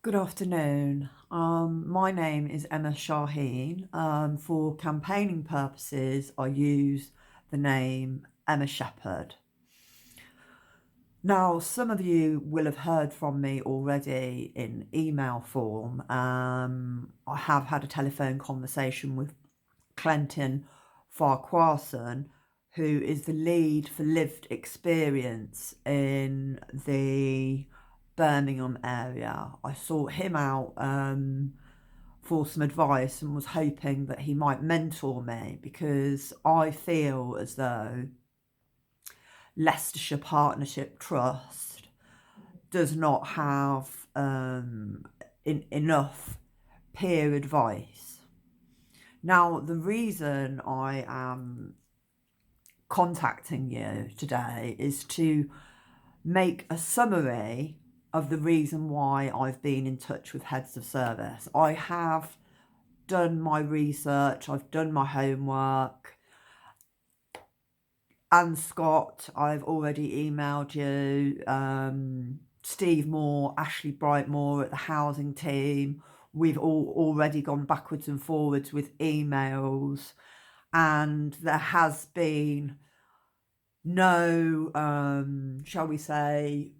Good afternoon. My name is Emma Shaheen. For campaigning purposes, I use the name Emma Shepherd. Now, some of you will have heard from me already in email form. I have had a telephone conversation with Clinton Farquharson, who is the lead for lived experience in the Birmingham area. I sought him out for some advice and was hoping that he might mentor me, because I feel as though Leicestershire Partnership Trust does not have enough peer advice. Now, the reason I am contacting you today is to make a summary of the reason why I've been in touch with heads of service. I have done my research, I've done my homework. And Scott, I've already emailed you. Steve Moore, Ashley Brightmore at the housing team. We've all already gone backwards and forwards with emails, and there has been no, shall we say,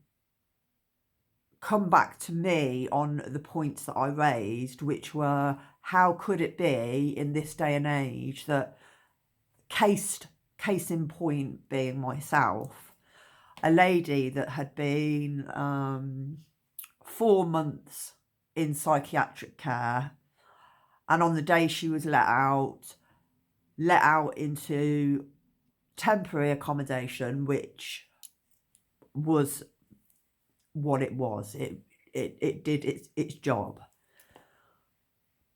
come back to me on the points that I raised, which were, how could it be in this day and age that case in point being myself, a lady that had been 4 months in psychiatric care, and on the day she was let out into temporary accommodation, which was what it was. It did its job.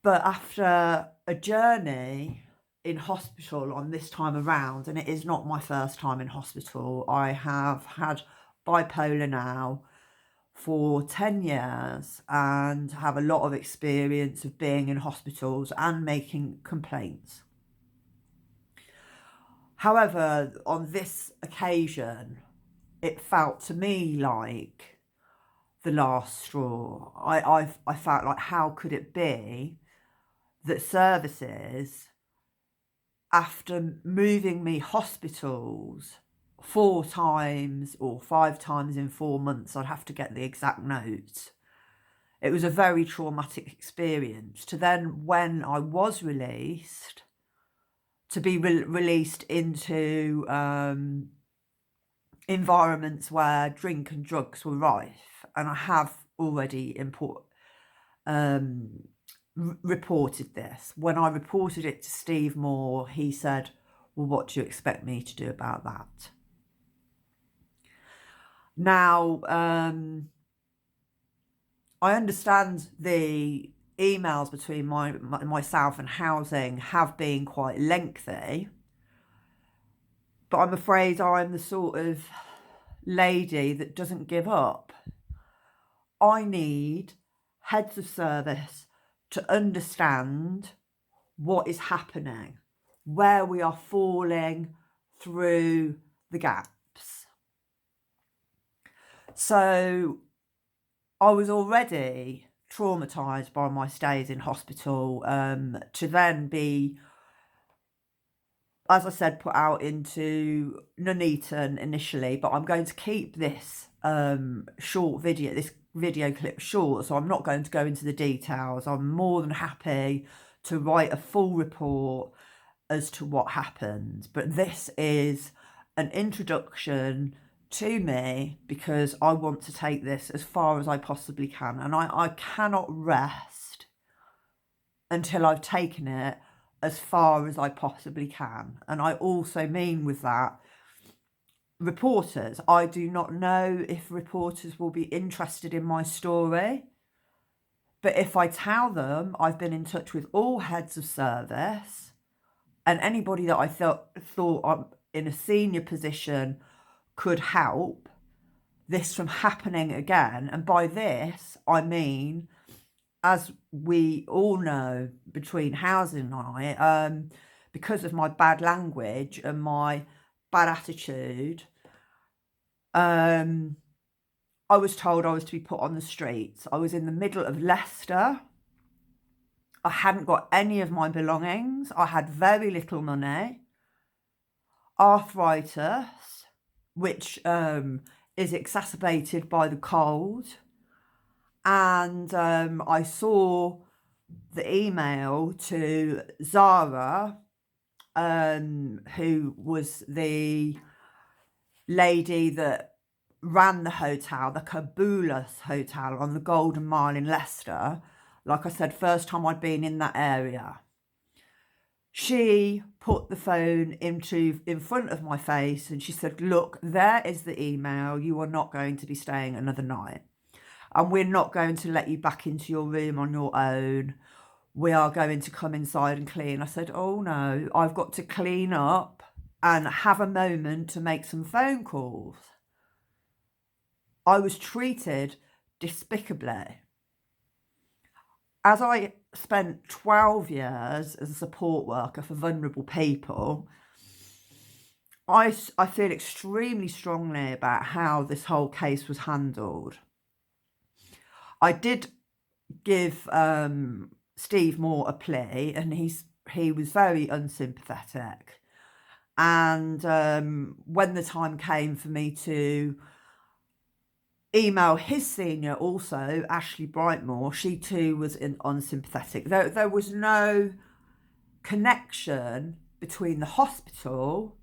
But after a journey in hospital on this time around, and it is not my first time in hospital, I have had bipolar now for 10 years and have a lot of experience of being in hospitals and making complaints. However, on this occasion, it felt to me like the last straw. I felt like, how could it be that services, after moving me hospitals 4 times or 5 times in 4 months, I'd have to get the exact notes. It was a very traumatic experience. To then, when I was released, to be released into environments where drink and drugs were rife. And I have already reported this. When I reported it to Steve Moore, he said, well, what do you expect me to do about that? Now, I understand the emails between myself and housing have been quite lengthy, but I'm afraid I'm the sort of lady that doesn't give up. I need heads of service to understand what is happening, where we are falling through the gaps. So I was already traumatised by my stays in hospital, to then be, as I said, put out into Nuneaton initially, but I'm going to keep this this video clip short, so I'm not going to go into the details. I'm more than happy to write a full report as to what happened, but this is an introduction to me because I want to take this as far as I possibly can, and I cannot rest until I've taken it as far as I possibly can. And I also mean with that, reporters. I do not know if reporters will be interested in my story, but if I tell them I've been in touch with all heads of service and anybody that I thought I'm in a senior position could help this from happening again, and by this I mean, as we all know, between housing and I, because of my bad language and my bad attitude, I was told I was to be put on the streets. I was in the middle of Leicester. I hadn't got any of my belongings. I had very little money. Arthritis, which is exacerbated by the cold. And I saw the email to Zara, who was the lady that ran the hotel, the Cabulus Hotel on the Golden Mile in Leicester. Like I said, first time I'd been in that area. She put the phone in front of my face and she said, look, there is the email. You are not going to be staying another night. And we're not going to let you back into your room on your own. We are going to come inside and clean. I said, oh no, I've got to clean up and have a moment to make some phone calls. I was treated despicably. As I spent 12 years as a support worker for vulnerable people, I feel extremely strongly about how this whole case was handled. I did give Steve Moore a plea, and he was very unsympathetic. And when the time came for me to email his senior, also Ashley Brightmore, she too was unsympathetic. There was no connection between the hospital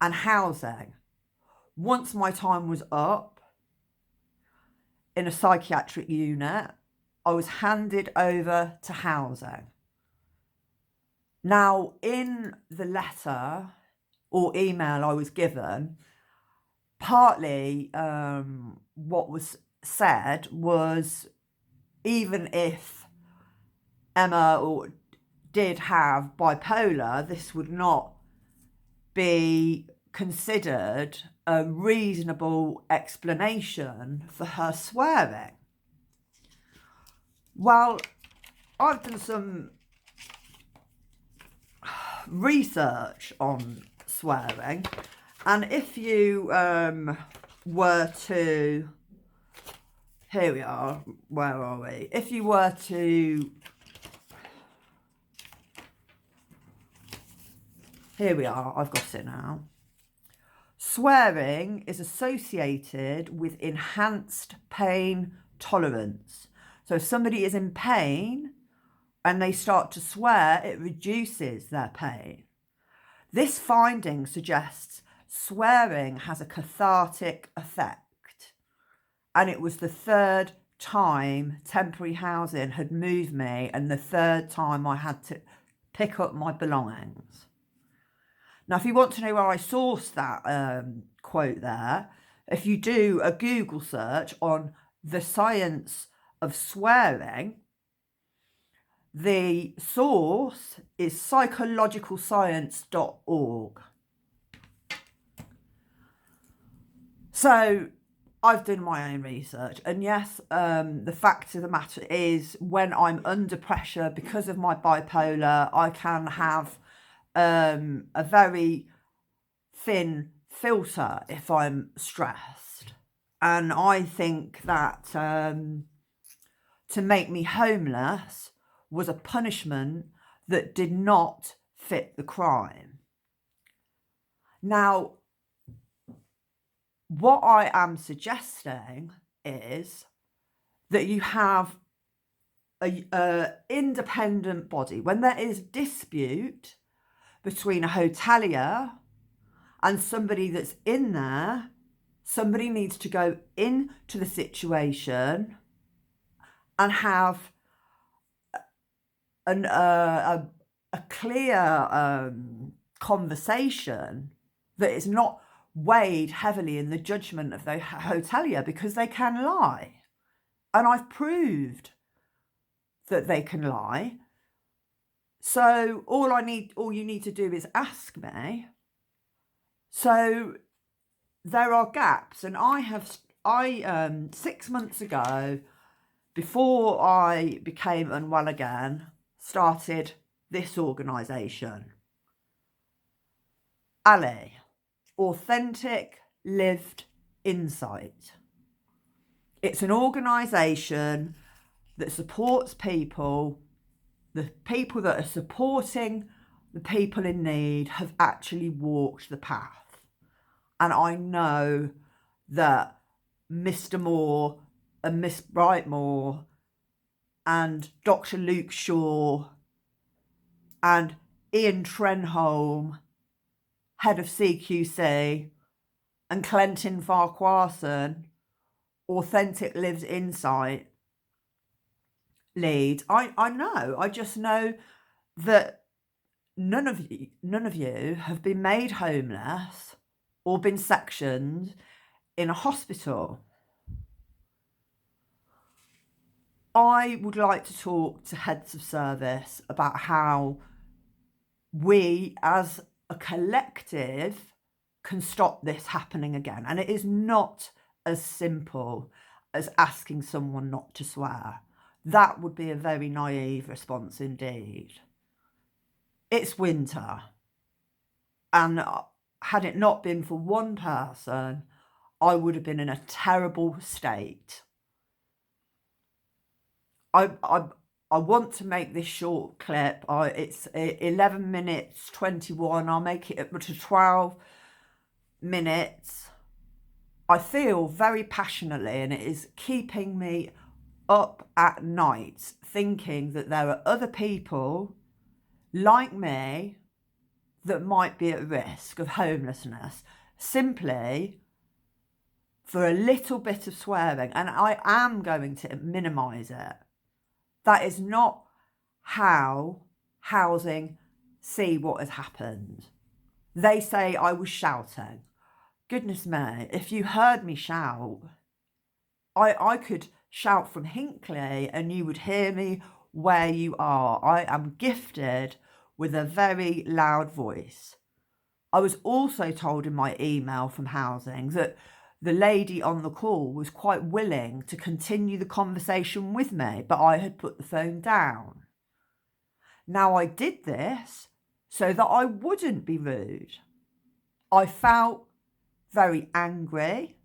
and housing. Once my time was up in a psychiatric unit, I was handed over to housing. Now, in the letter or email I was given, partly what was said was, even if Emma did have bipolar, this would not be considered a reasonable explanation for her swearing. Well, I've done some research on swearing, and if you were to, here we are, where are we? If you were to, here we are, I've got it now. Swearing is associated with enhanced pain tolerance. So if somebody is in pain and they start to swear, it reduces their pain. This finding suggests swearing has a cathartic effect, and it was the third time temporary housing had moved me and the third time I had to pick up my belongings. Now, if you want to know where I sourced that quote there, if you do a Google search on the science of swearing, the source is psychologicalscience.org. So I've done my own research, and yes, the fact of the matter is, when I'm under pressure because of my bipolar, I can have a very thin filter if I'm stressed. And I think that to make me homeless was a punishment that did not fit the crime. Now, what I am suggesting is that you have a independent body. When there is dispute between a hotelier and somebody that's in there, somebody needs to go into the situation and have a clear conversation that is not weighed heavily in the judgment of the hotelier, because they can lie. And I've proved that they can lie. So all you need to do is ask me. So there are gaps, and I 6 months ago, before I became unwell again, started this organisation, L.I, Authentic Lived Insight. It's an organisation that supports people. The people that are supporting the people in need have actually walked the path. And I know that Mr. Moore and Miss Brightmore and Dr. Luke Shaw and Ian Trenholm, head of CQC, and Clentin Farquharson, Authentic Lives Insight lead. I know. I just know that none of you have been made homeless or been sectioned in a hospital. I would like to talk to heads of service about how we as a collective can stop this happening again. And it is not as simple as asking someone not to swear. That would be a very naive response indeed. It's winter. And had it not been for one person, I would have been in a terrible state. I want to make this short clip. It's 11 minutes 21. I'll make it up to 12 minutes. I feel very passionately, and it is keeping me up at night thinking that there are other people like me that might be at risk of homelessness simply for a little bit of swearing. And I am going to minimise it. That is not how housing see what has happened. They say I was shouting. Goodness me, if you heard me shout, I could shout from Hinckley and you would hear me where you are. I am gifted with a very loud voice. I was also told in my email from housing that the lady on the call was quite willing to continue the conversation with me, but I had put the phone down. Now, I did this so that I wouldn't be rude. I felt very angry,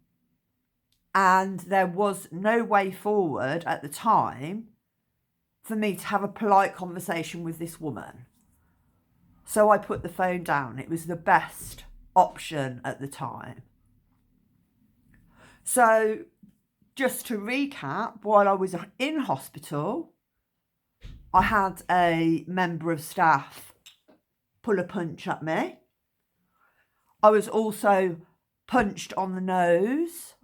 and there was no way forward at the time for me to have a polite conversation with this woman. So I put the phone down. It was the best option at the time. So just to recap, while I was in hospital, I had a member of staff pull a punch at me. I was also punched on the nose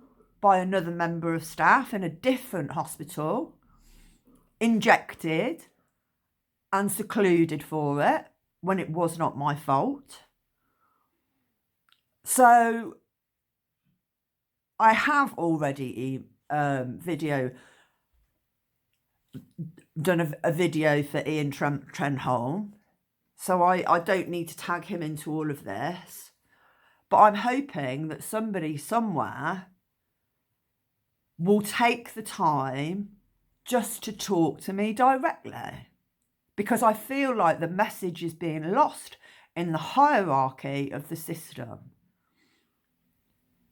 by another member of staff in a different hospital, injected and secluded for it when it was not my fault. So I have already done a video for Ian Trenholm, so I don't need to tag him into all of this. But I'm hoping that somebody somewhere will take the time just to talk to me directly, because I feel like the message is being lost in the hierarchy of the system.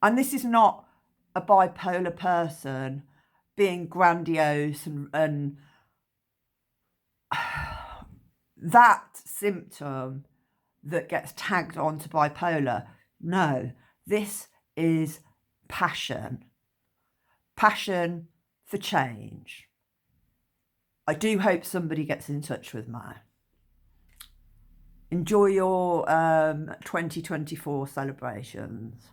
And this is not a bipolar person being grandiose and that symptom that gets tagged onto bipolar. No, this is passion. Passion for change. I do hope somebody gets in touch with me. Enjoy your 2024 celebrations.